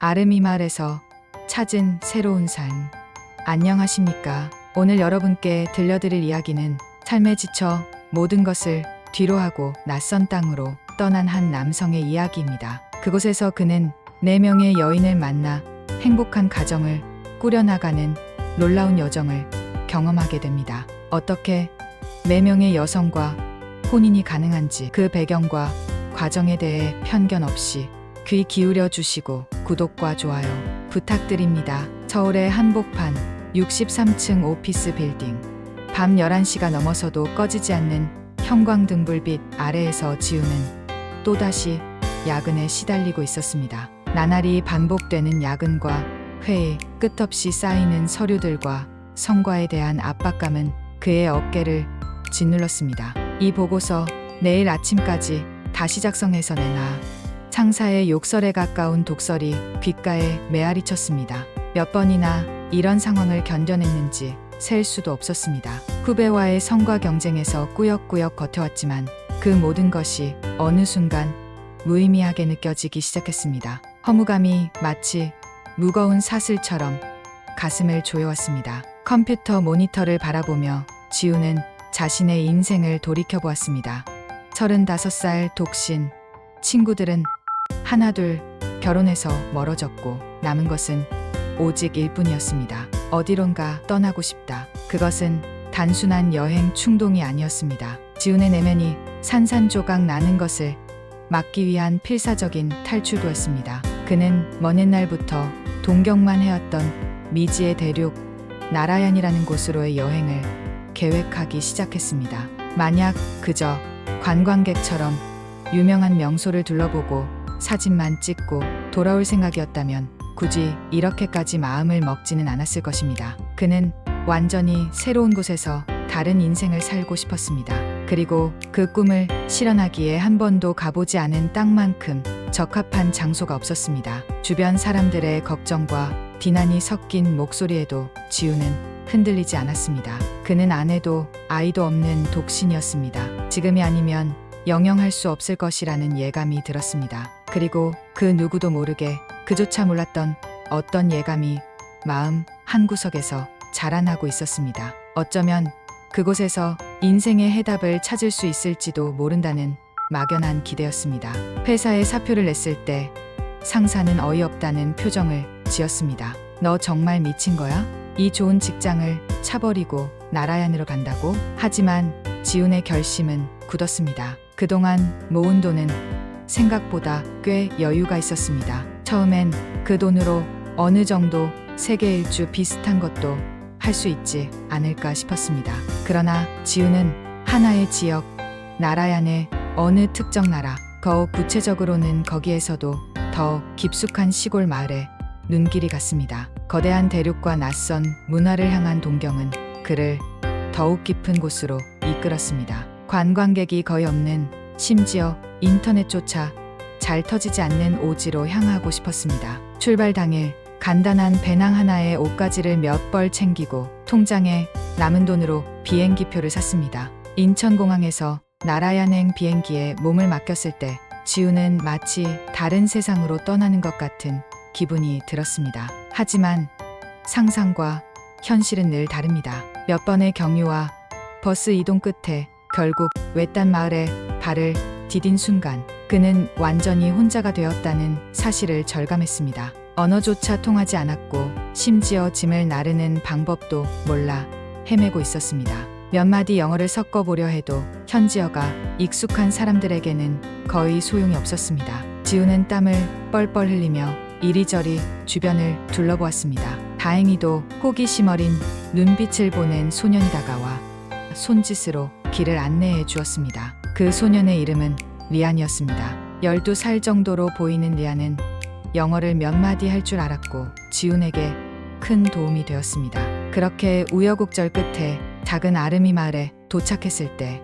아름이 마을에서 찾은 새로운 삶. 안녕하십니까? 오늘 여러분께 들려드릴 이야기는 삶에 지쳐 모든 것을 뒤로하고 낯선 땅으로 떠난 한 남성의 이야기입니다. 그곳에서 그는 4명의 여인을 만나 행복한 가정을 꾸려나가는 놀라운 여정을 경험하게 됩니다. 어떻게 4명의 여성과 혼인이 가능한지, 그 배경과 과정에 대해 편견 없이 귀 기울여 주시고 구독과 좋아요 부탁드립니다. 서울의 한복판 63층 오피스 빌딩. 밤 11시가 넘어서도 꺼지지 않는 형광등 불빛 아래에서 지우는 또다시 야근에 시달리고 있었습니다. 나날이 반복되는 야근과 회의, 끝없이 쌓이는 서류들과 성과에 대한 압박감은 그의 어깨를 짓눌렀습니다. 이 보고서 내일 아침까지 다시 작성해서 내놔. 상사의 욕설에 가까운 독설이 귓가에 메아리 쳤습니다. 몇 번이나 이런 상황을 견뎌냈는지 셀 수도 없었습니다. 후배와의 성과 경쟁에서 꾸역꾸역 버텨왔지만 그 모든 것이 어느 순간 무의미하게 느껴지기 시작했습니다. 허무감이 마치 무거운 사슬처럼 가슴을 조여왔습니다. 컴퓨터 모니터를 바라보며 지우는 자신의 인생을 돌이켜보았습니다. 35살 독신. 친구들은 하나둘 결혼해서 멀어졌고 남은 것은 오직 일뿐이었습니다. 어디론가 떠나고 싶다. 그것은 단순한 여행 충동이 아니었습니다. 지훈의 내면이 산산조각 나는 것을 막기 위한 필사적인 탈출구였습니다. 그는 먼 옛날부터 동경만 해왔던 미지의 대륙 나라얀이라는 곳으로의 여행을 계획하기 시작했습니다. 만약 그저 관광객처럼 유명한 명소를 둘러보고 사진만 찍고 돌아올 생각이었다면 굳이 이렇게까지 마음을 먹지는 않았을 것입니다. 그는 완전히 새로운 곳에서 다른 인생을 살고 싶었습니다. 그리고 그 꿈을 실현하기에 한 번도 가보지 않은 땅만큼 적합한 장소가 없었습니다. 주변 사람들의 걱정과 비난이 섞인 목소리에도 지우는 흔들리지 않았습니다. 그는 아내도 아이도 없는 독신이었습니다. 지금이 아니면 영영할 수 없을 것이라는 예감이 들었습니다. 그리고 그 누구도 모르게, 그조차 몰랐던 어떤 예감이 마음 한구석에서 자라나고 있었습니다. 어쩌면 그곳에서 인생의 해답을 찾을 수 있을지도 모른다는 막연한 기대였습니다. 회사에 사표를 냈을 때 상사는 어이없다는 표정을 지었습니다. 너 정말 미친 거야? 이 좋은 직장을 차버리고 나라얀으로 간다고? 하지만 지훈의 결심은 굳었습니다. 그동안 모은 돈은 생각보다 꽤 여유가 있었습니다. 처음엔 그 돈으로 어느 정도 세계 일주 비슷한 것도 할 수 있지 않을까 싶었습니다. 그러나 지훈은 하나의 지역, 나라얀의 어느 특정 나라, 더욱 구체적으로는 거기에서도 더 깊숙한 시골 마을에 눈길이 갔습니다. 거대한 대륙과 낯선 문화를 향한 동경은 그를 더욱 깊은 곳으로 이끌었습니다. 관광객이 거의 없는, 심지어 인터넷조차 잘 터지지 않는 오지로 향하고 싶었습니다. 출발 당일 간단한 배낭 하나에 옷가지를 몇 벌 챙기고 통장에 남은 돈으로 비행기표를 샀습니다. 인천공항에서 나라얀행 비행기에 몸을 맡겼을 때 지우는 마치 다른 세상으로 떠나는 것 같은 기분이 들었습니다. 하지만 상상과 현실은 늘 다릅니다. 몇 번의 경유와 버스 이동 끝에 결국 외딴 마을에 발을 디딘 순간 그는 완전히 혼자가 되었다는 사실을 절감했습니다. 언어조차 통하지 않았고 심지어 짐을 나르는 방법도 몰라 헤매고 있었습니다. 몇 마디 영어를 섞어보려 해도 현지어가 익숙한 사람들에게는 거의 소용이 없었습니다. 지우는 땀을 뻘뻘 흘리며 이리저리 주변을 둘러보았습니다. 다행히도 호기심 어린 눈빛을 보낸 소년이 다가와 손짓으로 길을 안내해 주었습니다. 그 소년의 이름은 리안이었습니다. 12살 정도로 보이는 리안은 영어를 몇 마디 할 줄 알았고 지훈에게 큰 도움이 되었습니다. 그렇게 우여곡절 끝에 작은 아름이 마을에 도착했을 때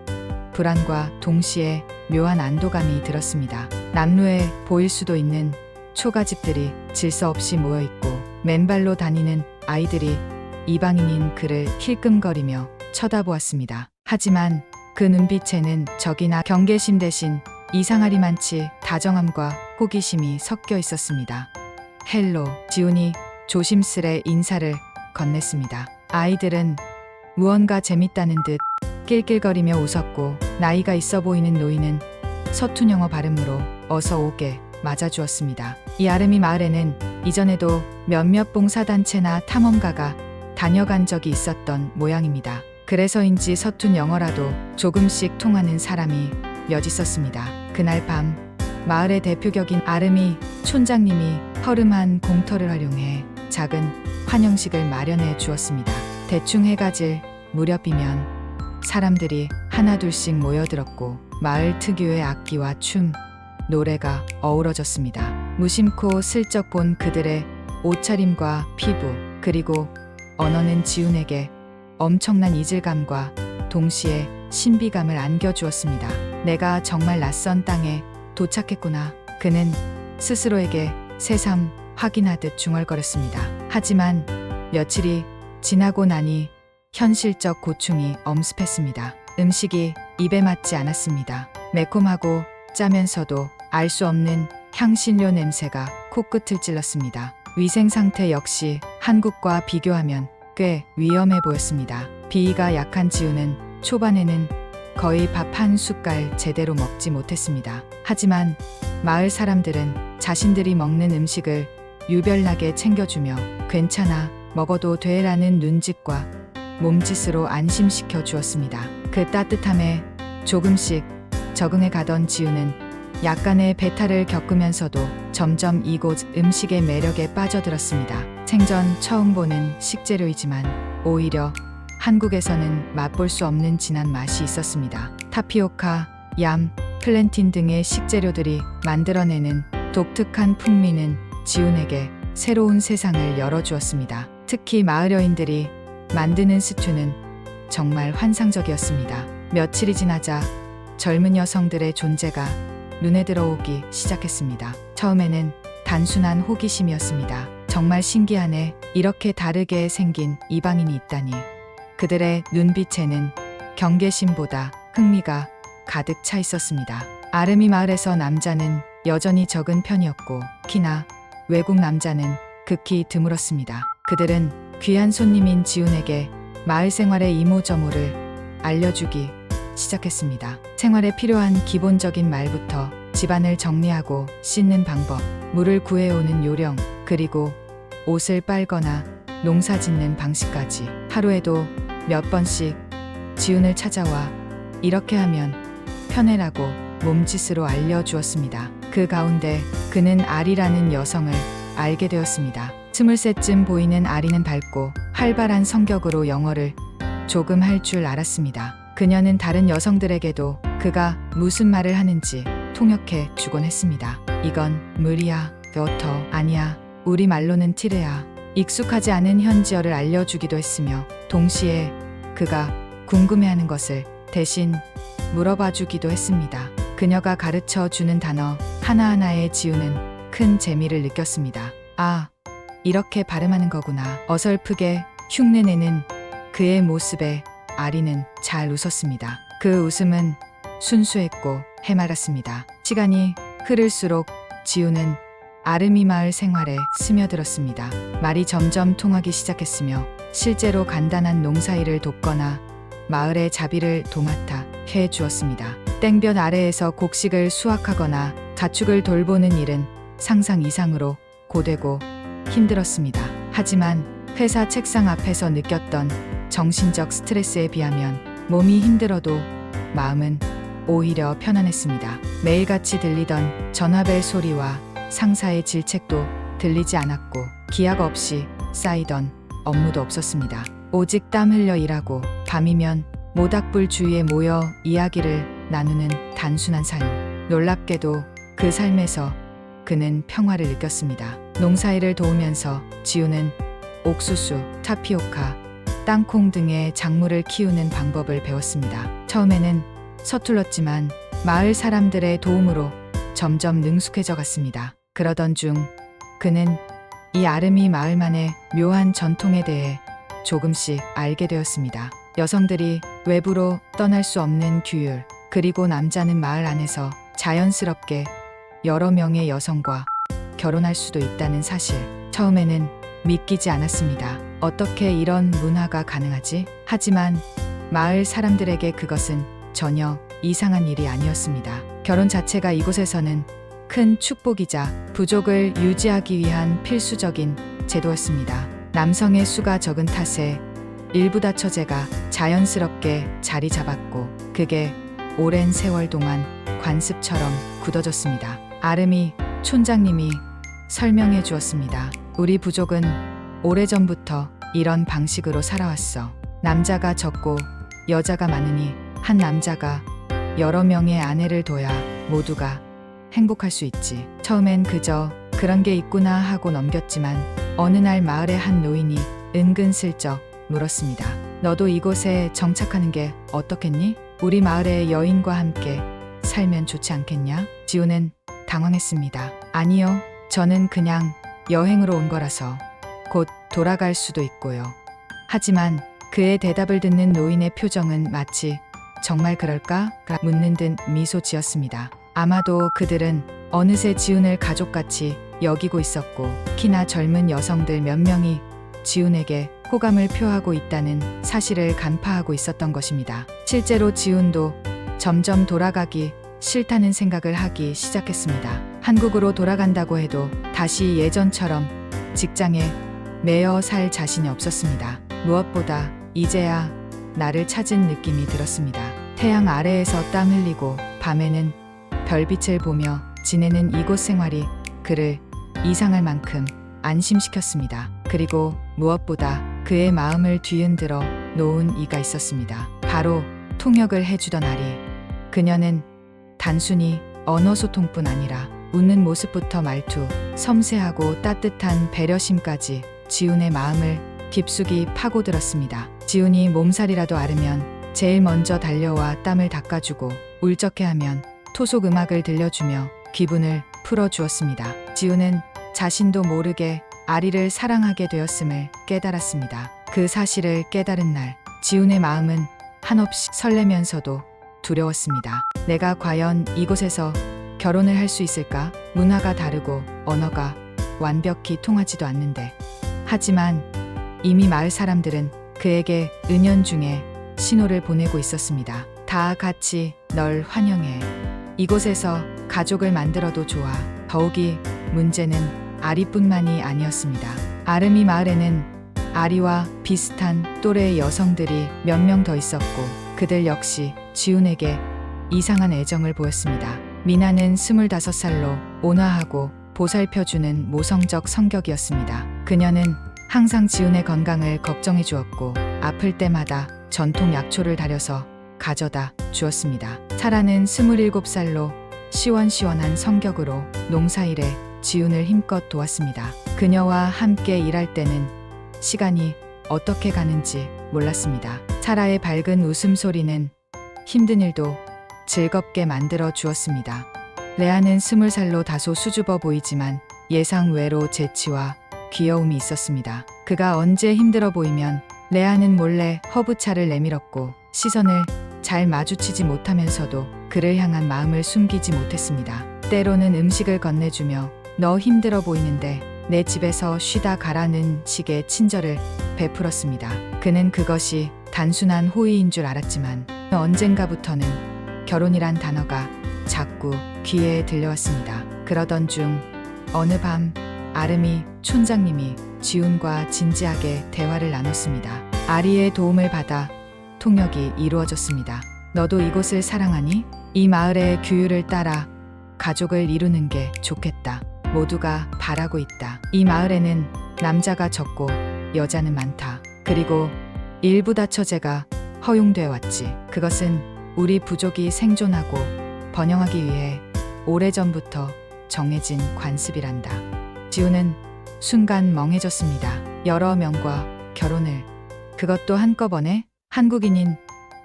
불안과 동시에 묘한 안도감이 들었습니다. 남루에 보일 수도 있는 초가집들이 질서 없이 모여있고 맨발로 다니는 아이들이 이방인인 그를 힐끔거리며 쳐다보았습니다. 하지만 그 눈빛에는 적이나 경계심 대신 이상하리만치 다정함과 호기심이 섞여 있었습니다. 헬로. 지훈이 조심스레 인사를 건넸습니다. 아이들은 무언가 재밌다는 듯 낄낄거리며 웃었고, 나이가 있어 보이는 노인은 서툰 영어 발음으로 어서 오게 맞아주었습니다. 이 아름이 마을에는 이전에도 몇몇 봉사단체나 탐험가가 다녀간 적이 있었던 모양입니다. 그래서인지 서툰 영어라도 조금씩 통하는 사람이 몇 있었습니다. 그날 밤 마을의 대표격인 아름이 촌장님이 허름한 공터를 활용해 작은 환영식을 마련해 주었습니다. 대충 해가 질 무렵이면 사람들이 하나둘씩 모여들었고, 마을 특유의 악기와 춤, 노래가 어우러졌습니다. 무심코 슬쩍 본 그들의 옷차림과 피부, 그리고 언어는 지훈에게 엄청난 이질감과 동시에 신비감을 안겨주었습니다. 내가 정말 낯선 땅에 도착했구나. 그는 스스로에게 새삼 확인하듯 중얼거렸습니다. 하지만 며칠이 지나고 나니 현실적 고충이 엄습했습니다. 음식이 입에 맞지 않았습니다. 매콤하고 짜면서도 알 수 없는 향신료 냄새가 코끝을 찔렀습니다. 위생 상태 역시 한국과 비교하면 꽤 위험해 보였습니다. 비위가 약한 지훈은 초반에는 거의 밥 한 숟갈 제대로 먹지 못했습니다. 하지만 마을 사람들은 자신들이 먹는 음식을 유별나게 챙겨주며 괜찮아, 먹어도 돼라는 눈짓과 몸짓으로 안심시켜 주었습니다. 그 따뜻함에 조금씩 적응해 가던 지훈은 약간의 배탈을 겪으면서도 점점 이곳 음식의 매력에 빠져들었습니다. 생전 처음 보는 식재료이지만 오히려 한국에서는 맛볼 수 없는 진한 맛이 있었습니다. 타피오카, 얌, 플랜틴 등의 식재료들이 만들어내는 독특한 풍미는 지훈에게 새로운 세상을 열어주었습니다. 특히 마을 여인들이 만드는 스튜는 정말 환상적이었습니다. 며칠이 지나자 젊은 여성들의 존재가 눈에 들어오기 시작했습니다. 처음에는 단순한 호기심이었습니다. 정말 신기하네. 이렇게 다르게 생긴 이방인이 있다니. 그들의 눈빛에는 경계심보다 흥미가 가득 차 있었습니다. 아름이 마을에서 남자는 여전히 적은 편이었고, 키나 외국 남자는 극히 드물었습니다. 그들은 귀한 손님인 지훈에게 마을 생활의 이모저모를 알려주기 시작했습니다. 생활에 필요한 기본적인 말부터 집안을 정리하고 씻는 방법, 물을 구해오는 요령, 그리고 옷을 빨거나 농사 짓는 방식까지 하루에도 몇 번씩 지훈을 찾아와 이렇게 하면 편해라고 몸짓으로 알려주었습니다. 그 가운데 그는 아리라는 여성을 알게 되었습니다. 20살쯤 보이는 아리는 밝고 활발한 성격으로 영어를 조금 할 줄 알았습니다. 그녀는 다른 여성들에게도 그가 무슨 말을 하는지 통역해 주곤 했습니다. 이건 물이야, 워터 아니야, 우리 말로는 티레야. 익숙하지 않은 현지어를 알려주기도 했으며, 동시에 그가 궁금해하는 것을 대신 물어봐 주기도 했습니다. 그녀가 가르쳐 주는 단어 하나하나에 지훈은 큰 재미를 느꼈습니다. 아, 이렇게 발음하는 거구나. 어설프게 흉내내는 그의 모습에 아리는 잘 웃었습니다. 그 웃음은 순수했고 해맑았습니다. 시간이 흐를수록 지훈은 아름이 마을 생활에 스며들었습니다. 말이 점점 통하기 시작했으며, 실제로 간단한 농사일을 돕거나 마을의 자비를 도맡아 해 주었습니다. 땡볕 아래에서 곡식을 수확하거나 가축을 돌보는 일은 상상 이상으로 고되고 힘들었습니다. 하지만 회사 책상 앞에서 느꼈던 정신적 스트레스에 비하면 몸이 힘들어도 마음은 오히려 편안했습니다. 매일같이 들리던 전화벨 소리와 상사의 질책도 들리지 않았고, 기약 없이 쌓이던 업무도 없었습니다. 오직 땀 흘려 일하고 밤이면 모닥불 주위에 모여 이야기를 나누는 단순한 삶. 놀랍게도 그 삶에서 그는 평화를 느꼈습니다. 농사일을 도우면서 지훈은 옥수수, 타피오카, 땅콩 등의 작물을 키우는 방법을 배웠습니다. 처음에는 서툴렀지만 마을 사람들의 도움으로 점점 능숙해져 갔습니다. 그러던 중 그는 이 아름이 마을만의 묘한 전통에 대해 조금씩 알게 되었습니다. 여성들이 외부로 떠날 수 없는 규율, 그리고 남자는 마을 안에서 자연스럽게 여러 명의 여성과 결혼할 수도 있다는 사실. 처음에는 믿기지 않았습니다. 어떻게 이런 문화가 가능하지? 하지만 마을 사람들에게 그것은 전혀 이상한 일이 아니었습니다. 결혼 자체가 이곳에서는 큰 축복이자 부족을 유지하기 위한 필수적인 제도였습니다. 남성의 수가 적은 탓에 일부다 처제가 자연스럽게 자리 잡았고 그게 오랜 세월 동안 관습처럼 굳어졌습니다. 아름이 촌장님이 설명해 주었습니다. 우리 부족은 오래전부터 이런 방식으로 살아왔어. 남자가 적고 여자가 많으니 한 남자가 여러 명의 아내를 둬야 모두가 행복할 수 있지. 처음엔 그저 그런 게 있구나 하고 넘겼지만 어느 날 마을의 한 노인이 은근슬쩍 물었습니다. 너도 이곳에 정착하는 게 어떻겠니? 우리 마을의 여인과 함께 살면 좋지 않겠냐? 지우는 당황했습니다. 아니요. 저는 그냥 여행으로 온 거라서 곧 돌아갈 수도 있고요. 하지만 그의 대답을 듣는 노인의 표정은 마치 정말 그럴까? 묻는 듯 미소 지었습니다. 아마도 그들은 어느새 지훈을 가족같이 여기고 있었고 키나 젊은 여성들 몇 명이 지훈에게 호감을 표하고 있다는 사실을 간파하고 있었던 것입니다. 실제로 지훈도 점점 돌아가기 싫다는 생각을 하기 시작했습니다. 한국으로 돌아간다고 해도 다시 예전처럼 직장에 매여 살 자신이 없었습니다. 무엇보다 이제야 나를 찾은 느낌이 들었습니다. 태양 아래에서 땀 흘리고 밤에는 별빛을 보며 지내는 이곳 생활이 그를 이상할 만큼 안심시켰습니다. 그리고 무엇보다 그의 마음을 뒤흔들어 놓은 이가 있었습니다. 바로 통역을 해주던 아리. 그녀는 단순히 언어 소통뿐 아니라 웃는 모습부터 말투, 섬세하고 따뜻한 배려심까지 지훈의 마음을 깊숙이 파고들었습니다. 지훈이 몸살이라도 앓으면 제일 먼저 달려와 땀을 닦아주고 울적해하면 토속 음악을 들려주며 기분을 풀어주었습니다. 지훈은 자신도 모르게 아리를 사랑하게 되었음을 깨달았습니다. 그 사실을 깨달은 날 지훈의 마음은 한없이 설레면서도 두려웠습니다. 내가 과연 이곳에서 결혼을 할 수 있을까? 문화가 다르고 언어가 완벽히 통하지도 않는데. 하지만 이미 마을 사람들은 그에게 은연중에 신호를 보내고 있었습니다. 다 같이 널 환영해. 이곳에서 가족을 만들어도 좋아. 더욱이 문제는 아리뿐만이 아니었습니다. 아름이 마을에는 아리와 비슷한 또래의 여성들이 몇 명 더 있었고 그들 역시 지훈에게 이상한 애정을 보였습니다. 미나는 25살로 온화하고 보살펴주는 모성적 성격이었습니다. 그녀는 항상 지훈의 건강을 걱정해 주었고 아플 때마다 전통 약초를 다려서 가져다 주었습니다. 사라는 27살로 시원시원한 성격으로 농사일에 지훈을 힘껏 도왔습니다. 그녀와 함께 일할 때는 시간이 어떻게 가는지 몰랐습니다. 사라의 밝은 웃음소리는 힘든 일도 즐겁게 만들어 주었습니다. 레아는 20살로 다소 수줍어 보이지만 예상 외로 재치와 귀여움이 있었습니다. 그가 언제 힘들어 보이면 레아는 몰래 허브차를 내밀었고 시선을 잘 마주치지 못하면서도 그를 향한 마음을 숨기지 못했습니다. 때로는 음식을 건네주며 너 힘들어 보이는데 내 집에서 쉬다 가라는 식의 친절을 베풀었습니다. 그는 그것이 단순한 호의인 줄 알았지만 언젠가부터는 결혼이란 단어가 자꾸 귀에 들려왔습니다. 그러던 중 어느 밤 아름이 촌장님이 지훈과 진지하게 대화를 나눴습니다. 아리의 도움을 받아 통역이 이루어졌습니다. 너도 이곳을 사랑하니? 이 마을의 규율을 따라 가족을 이루는 게 좋겠다. 모두가 바라고 있다. 이 마을에는 남자가 적고 여자는 많다. 그리고 일부 다처제가 허용돼 왔지. 그것은 우리 부족이 생존하고 번영하기 위해 오래전부터 정해진 관습이란다. 지훈은 순간 멍해졌습니다. 여러 명과 결혼을, 그것도 한꺼번에. 한국인인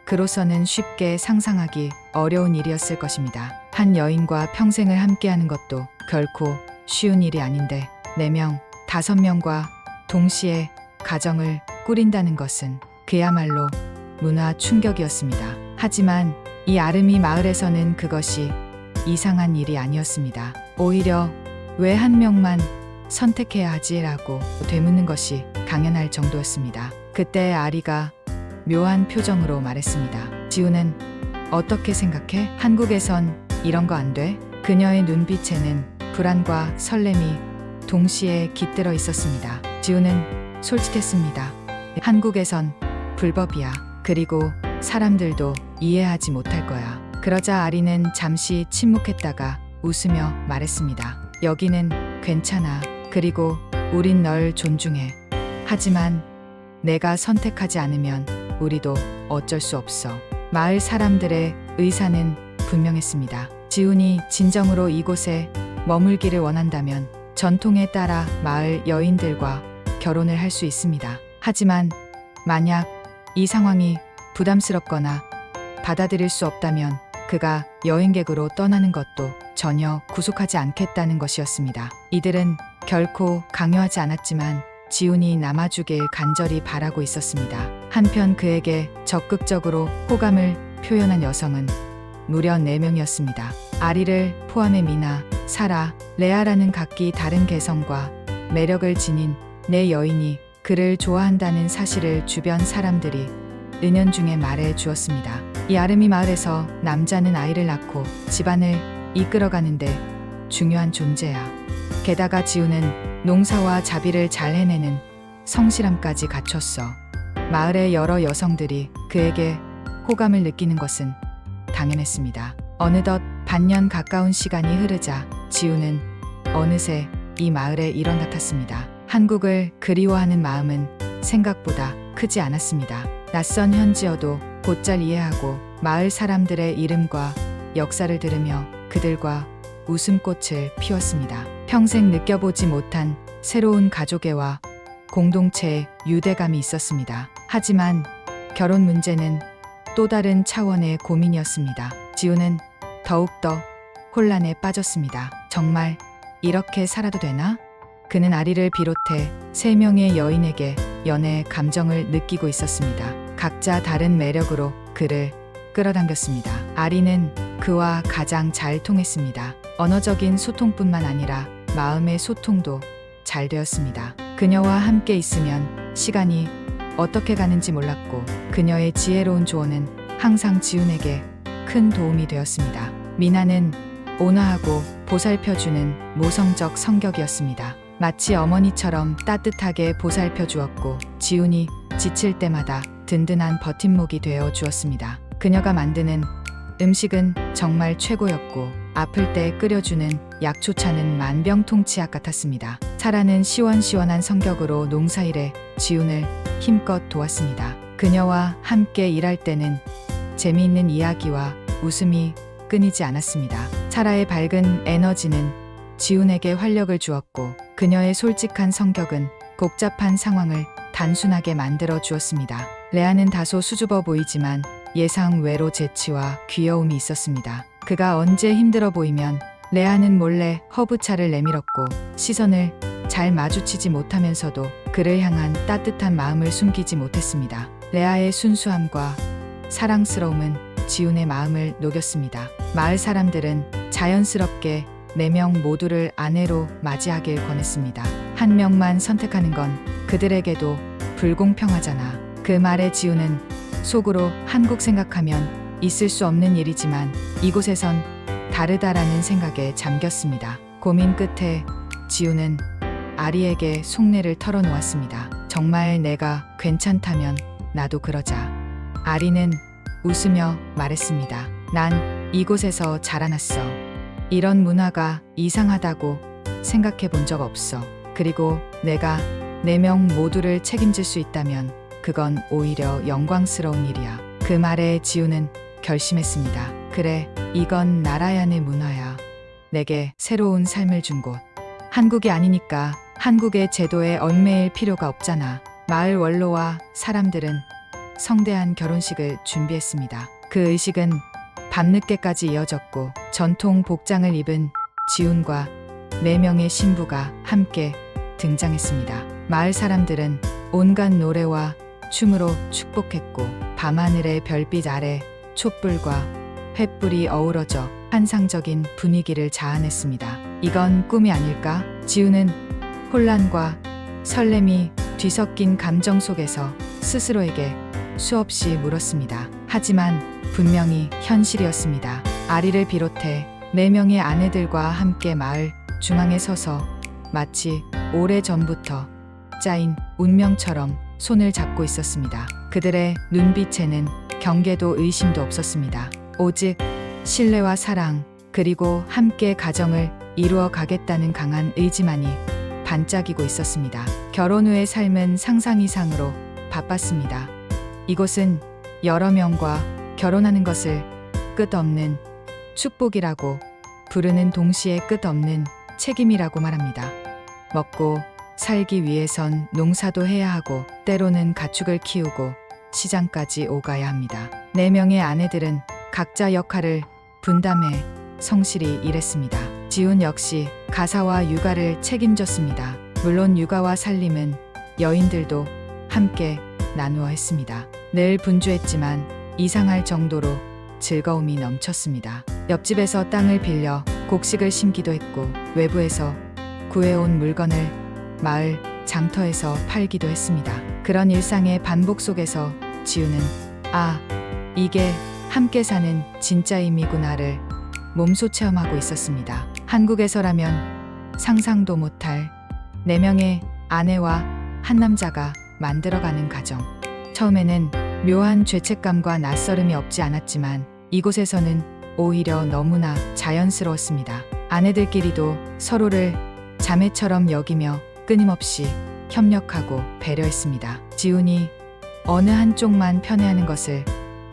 그로서는 쉽게 상상하기 어려운 일이었을 것입니다. 한 여인과 평생을 함께하는 것도 결코 쉬운 일이 아닌데 4명, 5명과 동시에 가정을 꾸린다는 것은 그야말로 문화 충격이었습니다. 하지만 이 아름이 마을에서는 그것이 이상한 일이 아니었습니다. 오히려 왜 한 명만 선택해야 하지라고 되묻는 것이 당연할 정도였습니다. 그때 아리가 묘한 표정으로 말했습니다. 지우는 어떻게 생각해? 한국에선 이런 거 안 돼? 그녀의 눈빛에는 불안과 설렘이 동시에 깃들어 있었습니다. 지우는 솔직했습니다. 한국에선 불법이야. 그리고 사람들도 이해하지 못할 거야. 그러자 아리는 잠시 침묵했다가 웃으며 말했습니다. 여기는 괜찮아. 그리고 우린 널 존중해. 하지만 내가 선택하지 않으면 우리도 어쩔 수 없어. 마을 사람들의 의사는 분명했습니다. 지훈이 진정으로 이곳에 머물기를 원한다면 전통에 따라 마을 여인들과 결혼을 할 수 있습니다. 하지만 만약 이 상황이 부담스럽거나 받아들일 수 없다면 그가 여행객으로 떠나는 것도 전혀 구속하지 않겠다는 것이었습니다. 이들은 결코 강요하지 않았지만 지훈이 남아주길 간절히 바라고 있었습니다. 한편 그에게 적극적으로 호감을 표현한 여성은 무려 4명이었습니다. 아리를 포함해 미나, 사라, 레아라는 각기 다른 개성과 매력을 지닌 4여인이 그를 좋아한다는 사실을 주변 사람들이 은연중에 말해 주었습니다. 이 아름이 마을에서 남자는 아이를 낳고 집안을 이끌어가는데 중요한 존재야. 게다가 지우는 농사와 자비를 잘 해내는 성실함까지 갖췄어. 마을의 여러 여성들이 그에게 호감을 느끼는 것은 당연했습니다. 어느덧 반년 가까운 시간이 흐르자 지우는 어느새 이 마을의 일원 같았습니다. 한국을 그리워하는 마음은 생각보다 크지 않았습니다. 낯선 현지어도 곧잘 이해하고 마을 사람들의 이름과 역사를 들으며 그들과 웃음꽃을 피웠습니다. 평생 느껴보지 못한 새로운 가족애와 공동체의 유대감이 있었습니다. 하지만 결혼 문제는 또 다른 차원의 고민이었습니다. 지우는 더욱더 혼란에 빠졌습니다. 정말 이렇게 살아도 되나? 그는 아리를 비롯해 3명의 여인에게 연애의 감정을 느끼고 있었습니다. 각자 다른 매력으로 그를 끌어당겼습니다. 아리는 그와 가장 잘 통했습니다. 언어적인 소통뿐만 아니라 마음의 소통도 잘 되었습니다. 그녀와 함께 있으면 시간이 어떻게 가는지 몰랐고 그녀의 지혜로운 조언은 항상 지훈에게 큰 도움이 되었습니다. 미나는 온화하고 보살펴주는 모성적 성격이었습니다. 마치 어머니처럼 따뜻하게 보살펴 주었고 지훈이 지칠 때마다 든든한 버팀목이 되어 주었습니다. 그녀가 만드는 음식은 정말 최고였고 아플 때 끓여주는 약초차는 만병통치약 같았습니다. 사라는 시원시원한 성격으로 농사일에 지훈을 힘껏 도왔습니다. 그녀와 함께 일할 때는 재미있는 이야기와 웃음이 끊이지 않았습니다. 사라의 밝은 에너지는 지훈에게 활력을 주었고 그녀의 솔직한 성격은 복잡한 상황을 단순하게 만들어 주었습니다. 레아는 다소 수줍어 보이지만 예상 외로 재치와 귀여움이 있었습니다. 그가 언제 힘들어 보이면 레아는 몰래 허브차를 내밀었고 시선을 잘 마주치지 못하면서도 그를 향한 따뜻한 마음을 숨기지 못했습니다. 레아의 순수함과 사랑스러움은 지훈의 마음을 녹였습니다. 마을 사람들은 자연스럽게 4명 모두를 아내로 맞이하길 권했습니다. 한 명만 선택하는 건 그들에게도 불공평하잖아. 그 말에 지훈은 속으로 한국 생각하면 있을 수 없는 일이지만 이곳에선 다르다라는 생각에 잠겼습니다. 고민 끝에 지훈은 아리에게 속내를 털어놓았습니다. 정말 내가 괜찮다면 나도 그러자. 아리는 웃으며 말했습니다. 난 이곳에서 자라났어. 이런 문화가 이상하다고 생각해 본 적 없어. 그리고 내가 4명 모두를 책임질 수 있다면 그건 오히려 영광스러운 일이야. 그 말에 지우는 결심했습니다. 그래, 이건 나라얀의 문화야. 내게 새로운 삶을 준 곳. 한국이 아니니까 한국의 제도에 얽매일 필요가 없잖아. 마을 원로와 사람들은 성대한 결혼식을 준비했습니다. 그 의식은 밤늦게까지 이어졌고 전통 복장을 입은 지훈과 4명의 신부가 함께 등장했습니다. 마을 사람들은 온갖 노래와 춤으로 축복했고 밤하늘의 별빛 아래 촛불과 횃불이 어우러져 환상적인 분위기를 자아냈습니다. 이건 꿈이 아닐까? 지우는 혼란과 설렘이 뒤섞인 감정 속에서 스스로에게 수없이 물었습니다. 하지만 분명히 현실이었습니다. 아리를 비롯해 4명의 아내들과 함께 마을 중앙에 서서 마치 오래전부터 짜인 운명처럼 손을 잡고 있었습니다. 그들의 눈빛에는 경계도 의심도 없었습니다. 오직 신뢰와 사랑, 그리고 함께 가정을 이루어 가겠다는 강한 의지만이 반짝이고 있었습니다. 결혼 후의 삶은 상상 이상으로 바빴습니다. 이곳은 여러 명과 결혼하는 것을 끝없는 축복이라고 부르는 동시에 끝없는 책임이라고 말합니다. 먹고 살기 위해선 농사도 해야 하고 때로는 가축을 키우고 시장까지 오가야 합니다. 4명의 아내들은 각자 역할을 분담해 성실히 일했습니다. 지훈 역시 가사와 육아를 책임졌습니다. 물론 육아와 살림은 여인들도 함께 나누어 했습니다. 늘 분주했지만 이상할 정도로 즐거움이 넘쳤습니다. 옆집에서 땅을 빌려 곡식을 심기도 했고 외부에서 구해온 물건을 마을 장터에서 팔기도 했습니다. 그런 일상의 반복 속에서 지우는 이게 함께 사는 진짜 의미구나를 몸소 체험하고 있었습니다. 한국에서라면 상상도 못할 4명의 아내와 한 남자가 만들어가는 가정. 처음에는 묘한 죄책감과 낯설음이 없지 않았지만 이곳에서는 오히려 너무나 자연스러웠습니다. 아내들끼리도 서로를 자매처럼 여기며 끊임없이 협력하고 배려했습니다. 지훈이 어느 한쪽만 편애하는 것을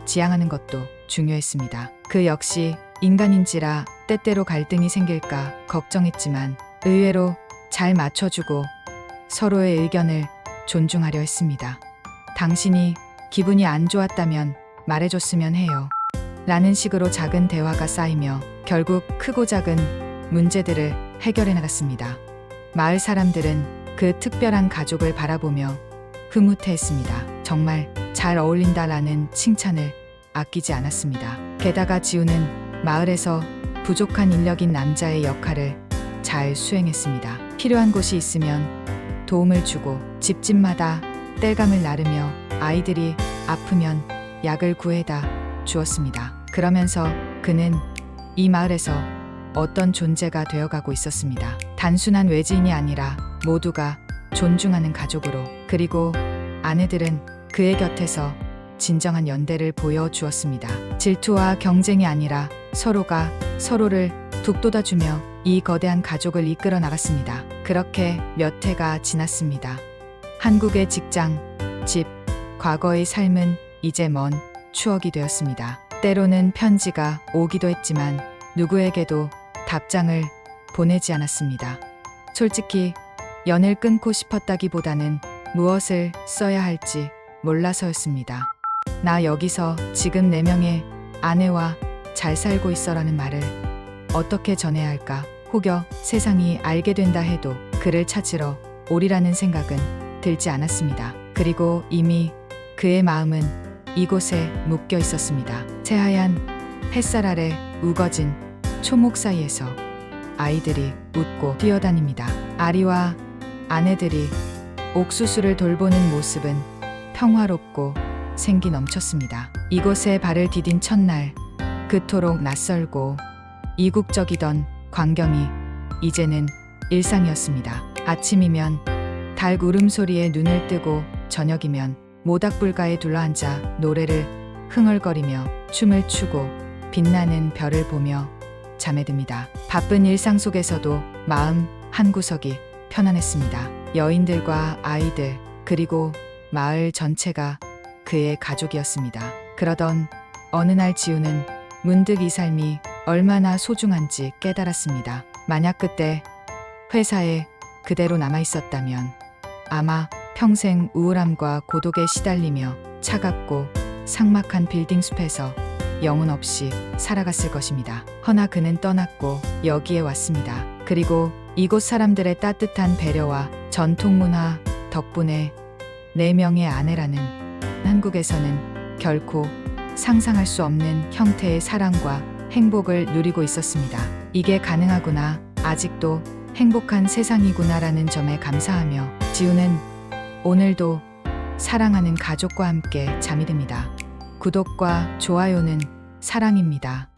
지향하는 것도 중요했습니다. 그 역시 인간인지라 때때로 갈등이 생길까 걱정했지만 의외로 잘 맞춰주고 서로의 의견을 존중하려 했습니다. 당신이 기분이 안 좋았다면 말해줬으면 해요. 라는 식으로 작은 대화가 쌓이며 결국 크고 작은 문제들을 해결해 나갔습니다. 마을 사람들은 그 특별한 가족을 바라보며 흐뭇해했습니다. 정말 잘 어울린다라는 칭찬을 아끼지 않았습니다. 게다가 지우는 마을에서 부족한 인력인 남자의 역할을 잘 수행했습니다. 필요한 곳이 있으면 도움을 주고 집집마다 땔감을 나르며 아이들이 아프면 약을 구해다 주었습니다. 그러면서 그는 이 마을에서 어떤 존재가 되어가고 있었습니다. 단순한 외지인이 아니라 모두가 존중하는 가족으로. 그리고 아내들은 그의 곁에서 진정한 연대를 보여주었습니다. 질투와 경쟁이 아니라 서로가 서로를 북돋아주며 이 거대한 가족을 이끌어 나갔습니다. 그렇게 몇 해가 지났습니다. 한국의 직장, 집, 과거의 삶은 이제 먼 추억이 되었습니다. 때로는 편지가 오기도 했지만 누구에게도 답장을 보내지 않았습니다. 솔직히 연을 끊고 싶었다기보다는 무엇을 써야 할지 몰라서였습니다. 나 여기서 지금 4명의 아내와 잘 살고 있어라는 말을 어떻게 전해야 할까? 혹여 세상이 알게 된다 해도 그를 찾으러 오리라는 생각은 들지 않았습니다. 그리고 이미 그의 마음은 이곳에 묶여 있었습니다. 새하얀 햇살 아래 우거진 초목 사이에서 아이들이 웃고 뛰어다닙니다. 아리와 아내들이 옥수수를 돌보는 모습은 평화롭고 생기 넘쳤습니다. 이곳에 발을 디딘 첫날, 그토록 낯설고 이국적이던 광경이 이제는 일상이었습니다. 아침이면 닭 울음소리에 눈을 뜨고 저녁이면 모닥불가에 둘러앉아 노래를 흥얼거리며 춤을 추고 빛나는 별을 보며 잠에 듭니다. 바쁜 일상 속에서도 마음 한구석이 편안했습니다. 여인들과 아이들 그리고 마을 전체가 그의 가족이었습니다. 그러던 어느 날 지우는 문득 이 삶이 얼마나 소중한지 깨달았습니다. 만약 그때 회사에 그대로 남아 있었다면 아마 평생 우울함과 고독에 시달리며 차갑고 삭막한 빌딩 숲에서 영혼 없이 살아갔을 것입니다. 허나 그는 떠났고 여기에 왔습니다. 그리고 이곳 사람들의 따뜻한 배려와 전통 문화 덕분에 4명의 아내라는 한국에서는 결코 상상할 수 없는 형태의 사랑과 행복을 누리고 있었습니다. 이게 가능하구나. 아직도 행복한 세상이구나라는 점에 감사하며 지우는 오늘도 사랑하는 가족과 함께 잠이 듭니다. 구독과 좋아요는 사랑입니다.